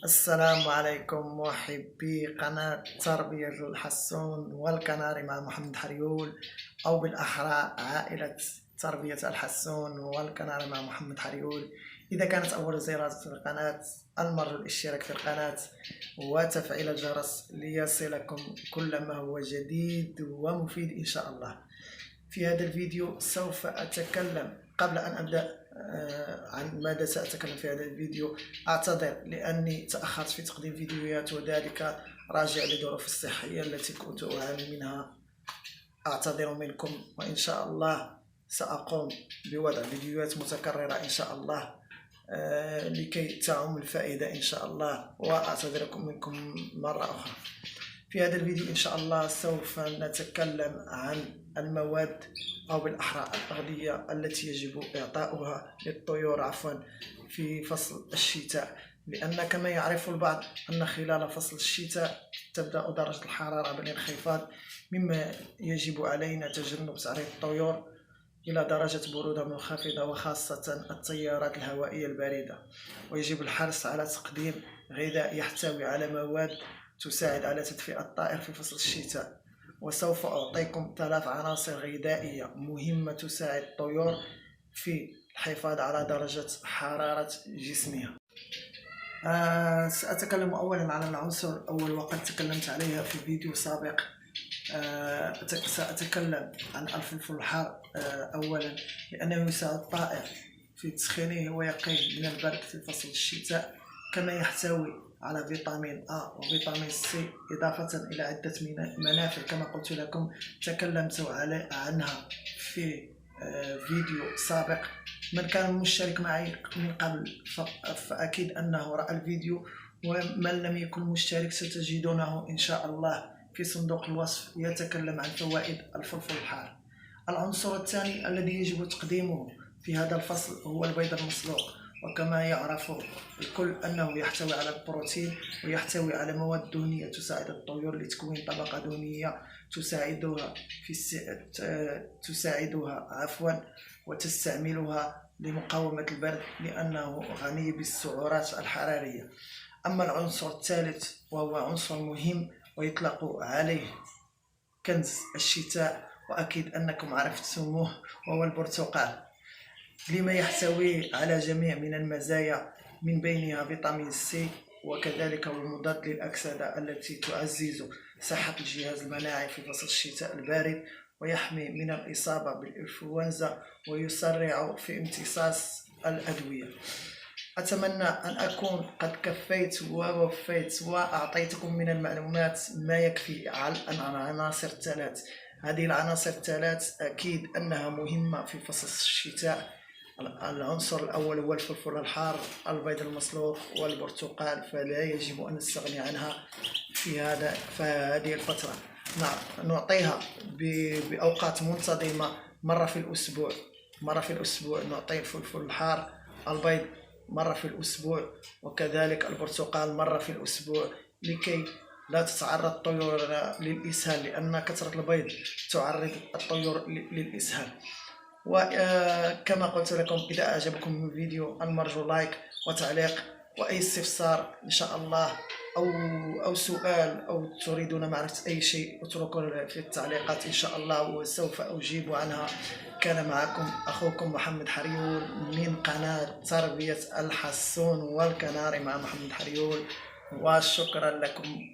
السلام عليكم محبي قناة تربية الحسون والكناري مع محمد حريول، أو بالأحرى عائلة تربية الحسون والكناري مع محمد حريول. إذا كانت أول زيارة في القناة، المرجو الاشتراك في القناة وتفعيل الجرس ليصلكم كل ما هو جديد ومفيد إن شاء الله. في هذا الفيديو سوف أتكلم قبل أن أبدأ عن ماذا سأتكلم في هذا الفيديو. أعتذر لأني تأخرت في تقديم فيديوهات، وذلك راجع لظروف الصحية التي كنت أعاني منها. أعتذر منكم، وإن شاء الله سأقوم بوضع فيديوهات متكررة إن شاء الله لكي تعم الفائدة إن شاء الله، وأعتذر منكم مرة أخرى. في هذا الفيديو إن شاء الله سوف نتكلم عن المواد أو بالأحرى الأغذية التي يجب إعطاؤها للطيور في فصل الشتاء، لأن كما يعرف البعض أن خلال فصل الشتاء تبدأ درجة الحرارة بالانخفاض، مما يجب علينا تجنب تعريض الطيور إلى درجة برودة منخفضة، وخاصة التيارات الهوائية الباردة. ويجب الحرص على تقديم غذاء يحتوي على مواد تساعد على تدفئة الطائر في فصل الشتاء. وسوف أعطيكم 3 عناصر غذائية مهمة تساعد الطيور في الحفاظ على درجة حرارة جسمها. سأتكلم أولا عن العنصر الأول، وقد تكلمت عليها في فيديو سابق. سأتكلم عن الفلفل الحار أولا، لأنه يساعد الطائر في تسخينه ويقيه من البرد في فصل الشتاء، كما يحتوي على فيتامين A وفيتامين C، إضافة إلى عدة منافع كما قلت لكم تكلمت عنها في فيديو سابق. من كان مشترك معي من قبل فأكيد أنه رأى الفيديو، ومن لم يكن مشترك ستجدونه إن شاء الله في صندوق الوصف يتكلم عن فوائد الفلفل الحار. العنصر الثاني الذي يجب تقديمه في هذا الفصل هو البيض المسلوق، وكما يعرف الكل أنه يحتوي على البروتين ويحتوي على مواد دهنية تساعد الطيور لتكوين طبقة دهنية تساعدها وتستعملها لمقاومة البرد، لأنه غني بالسعرات الحرارية. أما العنصر الثالث وهو عنصر مهم ويطلق عليه كنز الشتاء، وأكيد أنكم عرفتموه، وهو البرتقال، لما يحتوي على جميع من المزايا، من بينها فيتامين سي، وكذلك هو مضاد للأكسدة التي تعزز صحة الجهاز المناعي في فصل الشتاء البارد، ويحمي من الإصابة بالإنفلونزا، ويسرع في امتصاص الأدوية. أتمنى أن أكون قد كفيت ووفيت وأعطيتكم من المعلومات ما يكفي عن العناصر الثلاث. هذه العناصر الثلاث أكيد أنها مهمة في فصل الشتاء. العنصر الأول هو الفلفل الحار، البيض المسلوق والبرتقال، فلا يجب أن نستغني عنها في هذه الفترة. نعطيها بأوقات منتظمة، مرة في الأسبوع نعطي الفلفل الحار، البيض مرة في الأسبوع، وكذلك البرتقال مرة في الأسبوع، لكي لا تتعرض الطيور للإسهال، لأن كثرة البيض تعرض الطيور للإسهال. وكما قلت لكم، إذا أعجبكم الفيديو المرجو لايك وتعليق، وأي استفسار إن شاء الله أو سؤال أو تريدون معرفة أي شيء اتركوا في التعليقات إن شاء الله وسوف أجيب عنها. كان معكم أخوكم محمد حريول من قناة تربية الحسون والكناري مع محمد حريول، وشكرا لكم.